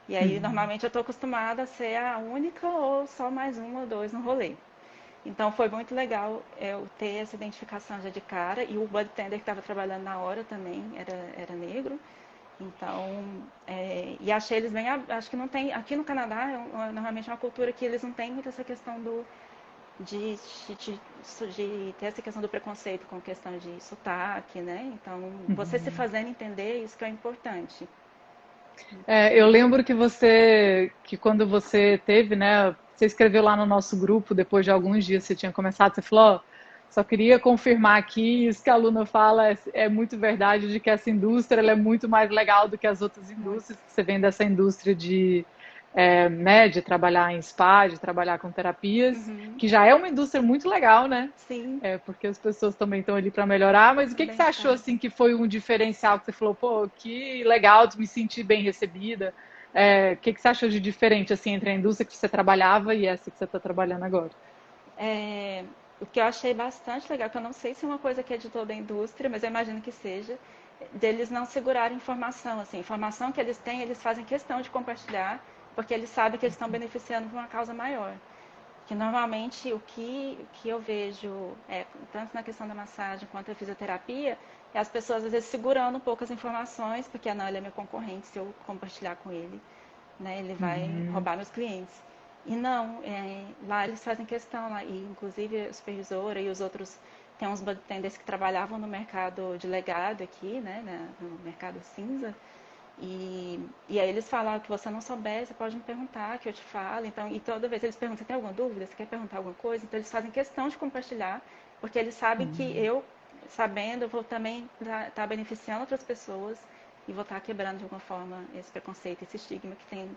E aí, Uhum. normalmente, eu estou acostumada a ser a única ou só mais um ou dois no rolê. Então foi muito legal eu ter essa identificação já de cara. E o bartender que estava trabalhando na hora também era negro. Então, e achei eles bem. Acho que não tem. Aqui no Canadá, normalmente é uma cultura que eles não têm muito essa questão de, de, de ter essa questão do preconceito com questão de sotaque, né? Então, você se Uhum. fazendo entender, isso que é importante. Eu lembro que quando você teve, né, você escreveu lá no nosso grupo, depois de alguns dias você tinha começado, você falou, ó, só queria confirmar aqui, isso que a Luna fala é muito verdade, de que essa indústria ela é muito mais legal do que as outras Muito. indústrias, que você vem dessa indústria né, de trabalhar em spa, de trabalhar com terapias, Uhum. que já é uma indústria muito legal, né? Sim, Porque as pessoas também estão ali para melhorar, mas o que você achou bem-estar. assim que foi um diferencial que você falou, pô, que legal, me senti bem recebida. O que você achou de diferente assim entre a indústria que você trabalhava e essa que você está trabalhando agora? O que eu achei bastante legal, que eu não sei se é uma coisa que é de toda a indústria, mas eu imagino que seja, deles não segurarem informação. Assim, informação que eles têm, eles fazem questão de compartilhar, porque eles sabem que eles estão beneficiando por uma causa maior. Que normalmente o que eu vejo, tanto na questão da massagem quanto da fisioterapia, é as pessoas às vezes segurando um pouco as informações, porque não, ele é meu concorrente, se eu compartilhar com ele, né, ele vai Uhum, roubar meus clientes. E não, lá eles fazem questão, lá, e inclusive a supervisora e os outros tem uns bartenders que trabalhavam no mercado de legado aqui, né, no mercado cinza. E aí eles falaram que você não souber, você pode me perguntar, que eu te falo. Então, e toda vez eles perguntam, você tem alguma dúvida? Você quer perguntar alguma coisa? Então eles fazem questão de compartilhar, porque eles sabem que eu, sabendo, eu vou também estar beneficiando outras pessoas e vou estar quebrando de alguma forma esse preconceito, esse estigma que tem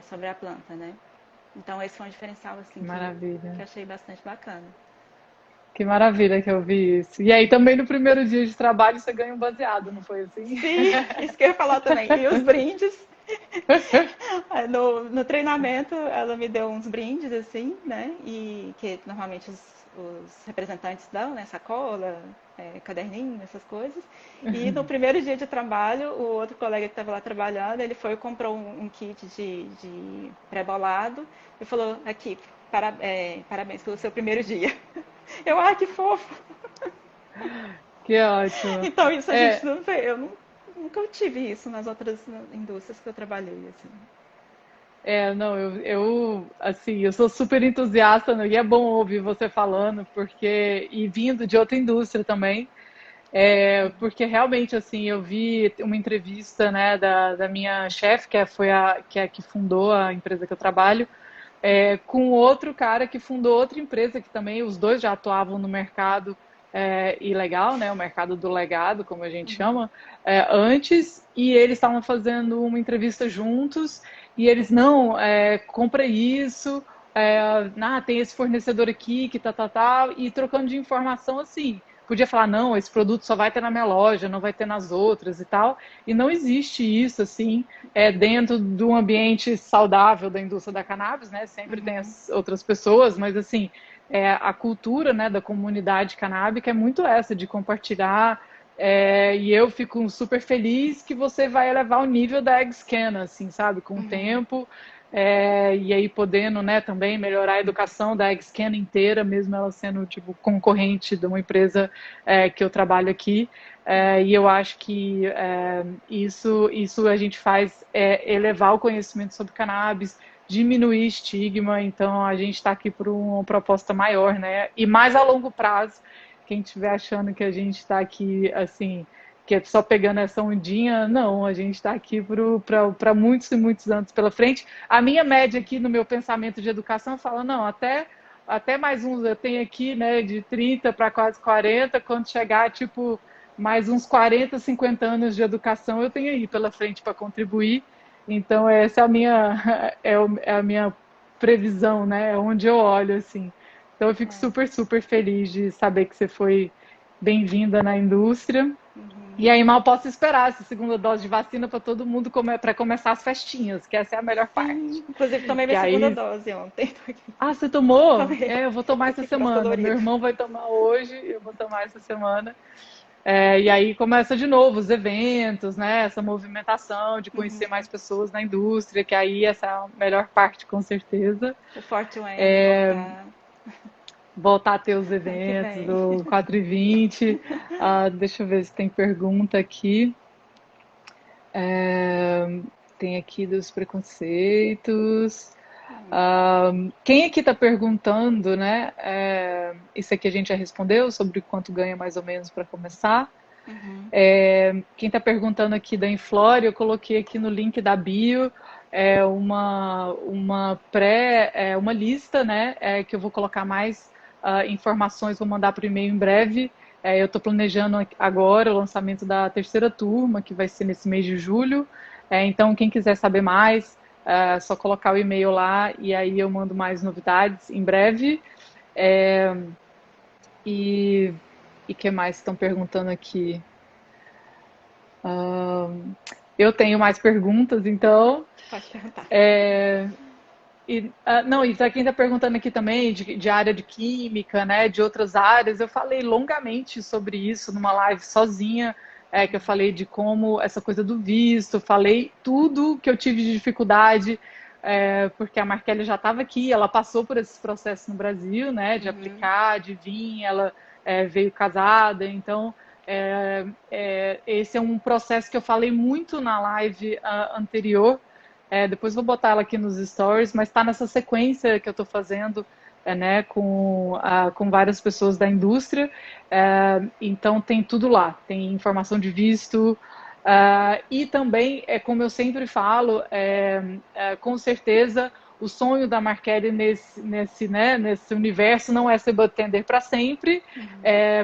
sobre a planta, né? Então esse foi um diferencial assim que Maravilha. achei bastante bacana. Que maravilha que eu vi isso. E aí também no primeiro dia de trabalho você ganha um baseado, não foi assim? Sim, isso que eu ia falar também. E os brindes. No treinamento, ela me deu uns brindes, assim, né? E que normalmente os representantes dão, né? Sacola, caderninho, essas coisas. E no primeiro dia de trabalho, o outro colega que estava lá trabalhando, ele foi e comprou um kit de pré-bolado e falou, aqui, parabéns pelo seu primeiro dia. Eu, ai, que fofo! Que ótimo. Então, isso a gente É, não vê. Nunca tive isso nas outras indústrias que eu trabalhei, assim. não, assim, eu sou super entusiasta, né, e é bom ouvir você falando, porque, e vindo de outra indústria também, porque realmente, assim, eu vi uma entrevista, né, da minha chefe, que fundou a empresa que eu trabalho, com outro cara que fundou outra empresa que também os dois já atuavam no mercado ilegal, né, o mercado do legado, como a gente chama, antes, e eles estavam fazendo uma entrevista juntos, e eles, não, compra isso, tem esse fornecedor aqui, que tá, e trocando de informação assim. Podia falar, não, esse produto só vai ter na minha loja, não vai ter nas outras e tal. E não existe isso, assim, dentro de um ambiente saudável da indústria da cannabis, né? Sempre tem Uhum. as outras pessoas, mas assim, a cultura, né, da comunidade canábica é muito essa, de compartilhar. E eu fico super feliz que você vai elevar o nível da EggScan, assim, sabe, com o Uhum. tempo. E aí podendo, né, também melhorar a educação da EggScan inteira, mesmo ela sendo tipo concorrente de uma empresa que eu trabalho aqui. E eu acho que isso a gente faz elevar o conhecimento sobre cannabis, diminuir estigma, então a gente está aqui por uma proposta maior, né? E mais a longo prazo, quem estiver achando que a gente está aqui, assim, que é só pegando essa ondinha, não, a gente está aqui para muitos e muitos anos pela frente. A minha média aqui no meu pensamento de educação fala, não, até mais uns, eu tenho aqui, né, de 30 para quase 40, quando chegar, tipo, mais uns 40, 50 anos de educação, eu tenho aí pela frente para contribuir. Então, essa é a minha, é a minha previsão, né? É onde eu olho, assim. Então, eu fico super, super feliz de saber que você foi bem-vinda na indústria. E aí, mal posso esperar essa segunda dose de vacina para todo mundo para começar as festinhas, que essa é a melhor parte. Sim, inclusive tomei Que minha segunda aí, dose ontem. você tomou? Tomei. Eu vou tomar Tô essa aqui com o braço semana. Meu dolorido. irmão vai tomar hoje, eu vou tomar essa semana. E aí começa de novo os eventos, né? Essa movimentação de conhecer mais pessoas na indústria, que aí essa é a melhor parte, com certeza. O Forte N voltar Voltar a ter os ano que eventos vem. do 4 e 20. Deixa eu ver se tem pergunta aqui. Tem aqui dos preconceitos. Quem aqui está perguntando, né? Isso aqui a gente já respondeu sobre quanto ganha mais ou menos para começar. Uhum. Quem está perguntando aqui da Inflore, eu coloquei aqui no link da bio uma lista, né? Que eu vou colocar mais informações, vou mandar por e-mail em breve. Eu estou planejando agora o lançamento da terceira turma, que vai ser nesse mês de julho. Então, quem quiser saber mais, é só colocar o e-mail lá e aí eu mando mais novidades em breve. É, e o que mais estão perguntando aqui? Eu tenho mais perguntas, então. Pode perguntar. Não, e para quem está perguntando aqui também de área de química, né, de outras áreas, eu falei longamente sobre isso numa live sozinha, que eu falei de como essa coisa do visto, falei tudo que eu tive de dificuldade, porque a Markelly já estava aqui, ela passou por esses processos no Brasil, né, de Uhum. aplicar, de vir, ela veio casada, então esse é um processo que eu falei muito na live anterior. Depois vou botar ela aqui nos stories, mas está nessa sequência que eu estou fazendo né, com várias pessoas da indústria, então tem tudo lá, tem informação de visto, e também, como eu sempre falo, com certeza o sonho da Markelly nesse universo não é ser bartender para sempre,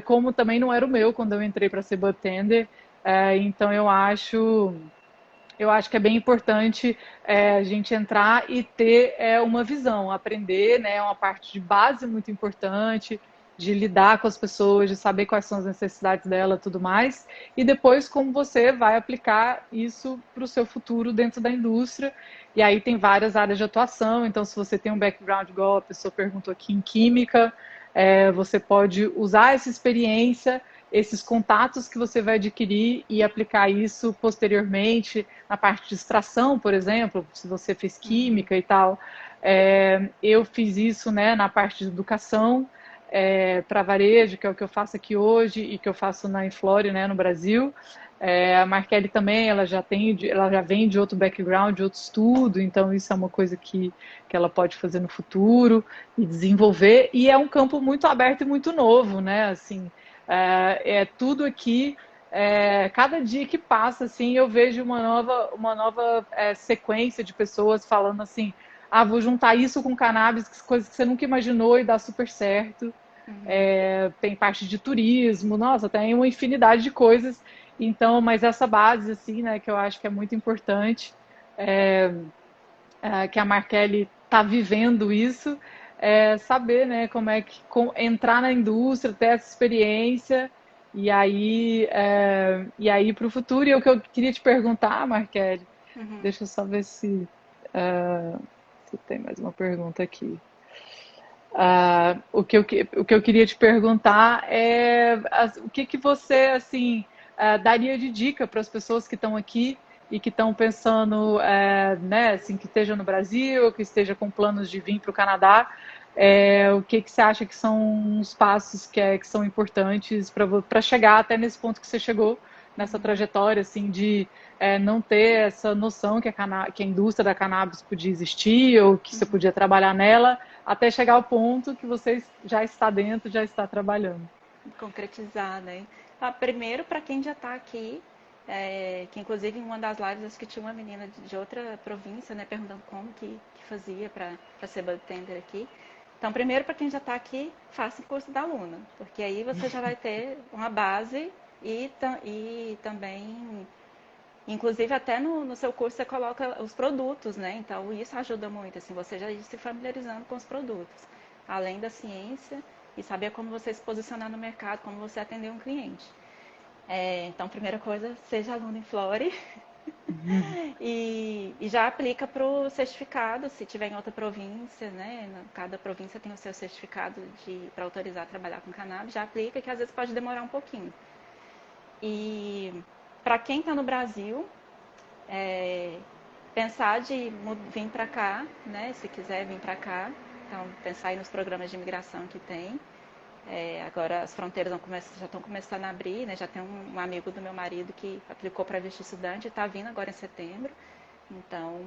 como também não era o meu quando eu entrei para ser bartender, então eu acho que é bem importante a gente entrar e ter uma visão, aprender, né? É uma parte de base muito importante, de lidar com as pessoas, de saber quais são as necessidades dela e tudo mais, e depois como você vai aplicar isso para o seu futuro dentro da indústria. E aí tem várias áreas de atuação, então se você tem um background igual a pessoa perguntou aqui em química, você pode usar essa experiência, esses contatos que você vai adquirir e aplicar isso posteriormente na parte de extração, por exemplo, se você fez química e tal. Eu fiz isso, né, na parte de educação para varejo, que é o que eu faço aqui hoje e que eu faço na Inflore, né, no Brasil. A Markelly também, ela já vem de outro background, de outro estudo, então isso é uma coisa que ela pode fazer no futuro e desenvolver. E é um campo muito aberto e muito novo, né? Assim, tudo aqui cada dia que passa, assim, eu vejo uma nova sequência de pessoas falando assim, vou juntar isso com cannabis, coisas que você nunca imaginou e dá super certo. Uhum. Tem parte de turismo, nossa, tem uma infinidade de coisas. Então, mas essa base, assim, né, que eu acho que é muito importante, que a Markelly está vivendo isso, saber, né, como é que entrar na indústria, ter essa experiência e aí para o futuro. E o que eu queria te perguntar, Markelly, Uhum. deixa eu só ver se tem mais uma pergunta aqui. O que eu queria te perguntar é o que você assim daria de dica para as pessoas que estão aqui e que estão pensando, né, assim, que esteja no Brasil, que esteja com planos de vir para o Canadá, o que você acha que são os passos que são importantes para chegar até nesse ponto que você chegou nessa trajetória, assim, de não ter essa noção que a indústria da cannabis podia existir ou que você podia trabalhar nela, até chegar ao ponto que você já está dentro, já está trabalhando. Concretizar, né? Primeiro, para quem já está aqui, que inclusive em uma das lives acho que tinha uma menina de outra província, né, perguntando como que fazia para ser bartender aqui. Então, primeiro, para quem já está aqui, faça o curso da aluna, porque aí você já vai ter uma base e também, inclusive até no seu curso você coloca os produtos, né? Então, isso ajuda muito, assim, você já ir se familiarizando com os produtos, além da ciência e saber como você se posicionar no mercado, como você atender um cliente. Então, primeira coisa, seja aluno em Flore e já aplica para o certificado, se tiver em outra província, né? Cada província tem o seu certificado para autorizar a trabalhar com cannabis, já aplica, que às vezes pode demorar um pouquinho. E para quem está no Brasil, pensar de vir para cá, né? Se quiser vir para cá, então pensar aí nos programas de imigração que tem. Agora as fronteiras já estão começando a abrir, né? Já tem um amigo do meu marido que aplicou para visto estudante e está vindo agora em setembro. Então,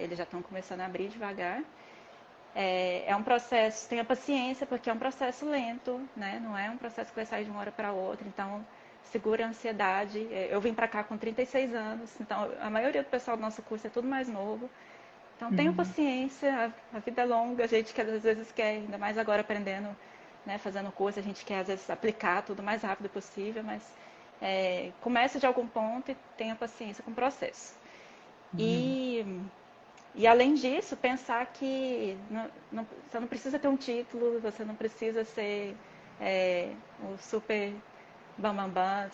eles já estão começando a abrir devagar. É um processo, tenha paciência, porque é um processo lento, né? Não é um processo que vai sair de uma hora para outra. Então, segura a ansiedade. Eu vim para cá com 36 anos, então a maioria do pessoal do nosso curso é tudo mais novo. Então, tenha paciência, a vida é longa, a gente que às vezes quer, ainda mais agora aprendendo, né, fazendo curso, a gente quer às vezes aplicar tudo o mais rápido possível, mas comece de algum ponto e tenha paciência com o processo. E e além disso, pensar que você não precisa ter um título, você não precisa ser o super bambambam,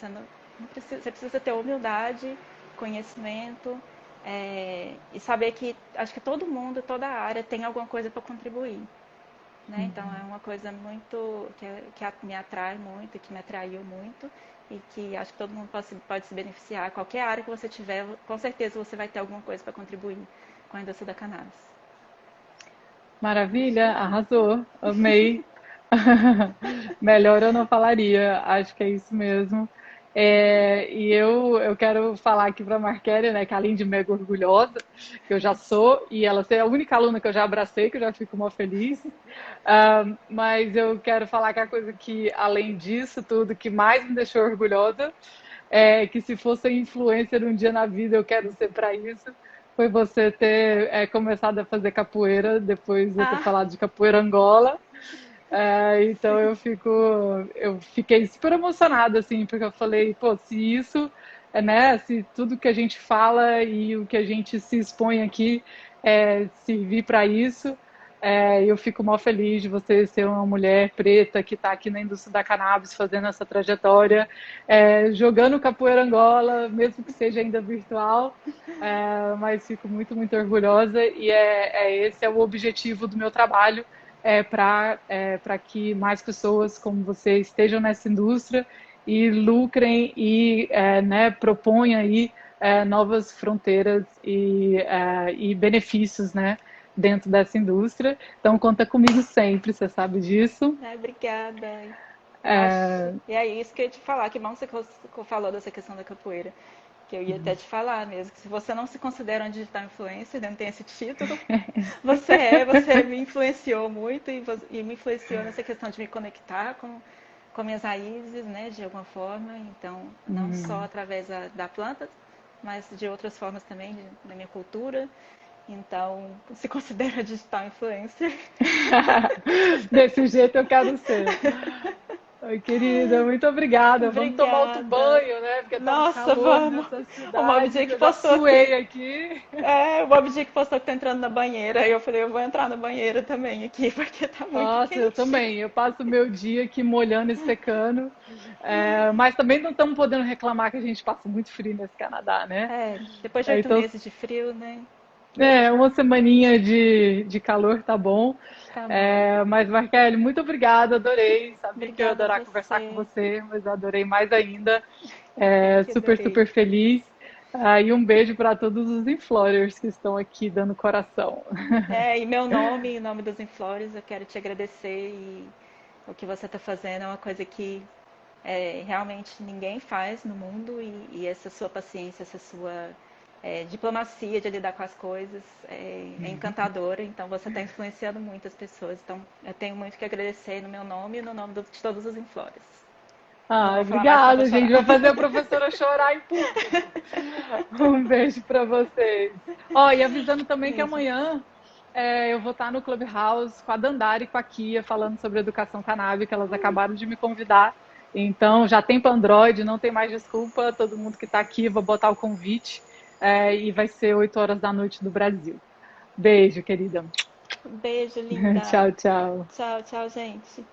você precisa ter humildade, conhecimento e saber que acho que todo mundo, toda área tem alguma coisa para contribuir. Né? Então é uma coisa muito que me atrai muito, que me atraiu muito e que acho que todo mundo pode se beneficiar. Qualquer área que você tiver, com certeza você vai ter alguma coisa para contribuir com a indústria da cannabis. Maravilha, arrasou, amei. Melhor eu não falaria, acho que é isso mesmo. E eu quero falar aqui para a Marquéria, né, que além de mega orgulhosa, que eu já sou, e ela ser a única aluna que eu já abracei, que eu já fico mó feliz. Mas eu quero falar que a coisa que, além disso tudo, que mais me deixou orgulhosa é que se fosse influencer um dia na vida, eu quero ser para isso. Foi você ter começado a fazer capoeira, depois de eu ter Ah, falado de capoeira Angola. Então sim. eu fiquei super emocionada, assim, porque eu falei, pô, se isso, né, se tudo que a gente fala e o que a gente se expõe aqui servir para isso, eu fico mal feliz de você ser uma mulher preta que está aqui na indústria da cannabis fazendo essa trajetória, jogando capoeira Angola, mesmo que seja ainda virtual, mas fico muito, muito orgulhosa e esse é o objetivo do meu trabalho, para que mais pessoas como você estejam nessa indústria e lucrem e né, proponham aí novas fronteiras e benefícios, né, dentro dessa indústria. Então conta comigo sempre, você sabe disso. Ai, obrigada. Eu acho. E é isso que eu ia te falar. Que bom que você falou dessa questão da capoeira. Que eu ia até te falar mesmo. Que se você não se considera um digital influencer, não tem esse título, você me influenciou muito e me influenciou nessa questão de me conectar com minhas raízes, né, de alguma forma. Então, não só através da planta, mas de outras formas também, da minha cultura. Então, se considera digital influencer. Desse jeito eu quero ser. Oi, querida, muito obrigada. Vamos tomar outro Obrigada. banho, né? Porque tá um Nossa, calor vamos. nessa O Mob cidade, que Dick eu já postou que. suei aqui. O Mob Dick postou que tá entrando na banheira. Aí eu falei, eu vou entrar na banheira também aqui, porque tá muito Nossa, eu quente. também. Eu passo o meu dia aqui molhando e secando. Mas também não estamos podendo reclamar que a gente passa muito frio nesse Canadá, né? Depois de oito Então, meses de frio, né? uma semaninha de calor tá bom. Tá bom. Mas, Marquele, muito obrigada, adorei. Sabia que eu ia Obrigada a adorar conversar com você. você, mas eu adorei mais ainda. Eu que Super, adorei. super feliz. E um beijo para todos os Inflorers que estão aqui dando coração. E meu nome, em nome dos Inflores, eu quero te agradecer e o que você está fazendo é uma coisa que realmente ninguém faz no mundo e essa sua paciência, essa sua diplomacia de lidar com as coisas é encantadora. Então você está influenciando muitas pessoas. Então eu tenho muito que agradecer no meu nome e no nome de todos os Inflores. Não vou falar mais que eu vou Obrigada, gente. chorar. Vai fazer a professora chorar em público. Um beijo para vocês. E avisando também que Beijo. amanhã eu vou estar no Clubhouse com a Dandara e com a Kia falando sobre educação canábica. Elas acabaram de me convidar. Então já tem para Android, não tem mais desculpa. Todo mundo que está aqui, vou botar o convite. E vai ser 8 horas da noite do Brasil. Beijo, querida. Beijo, linda. Tchau, tchau. Tchau, tchau, gente.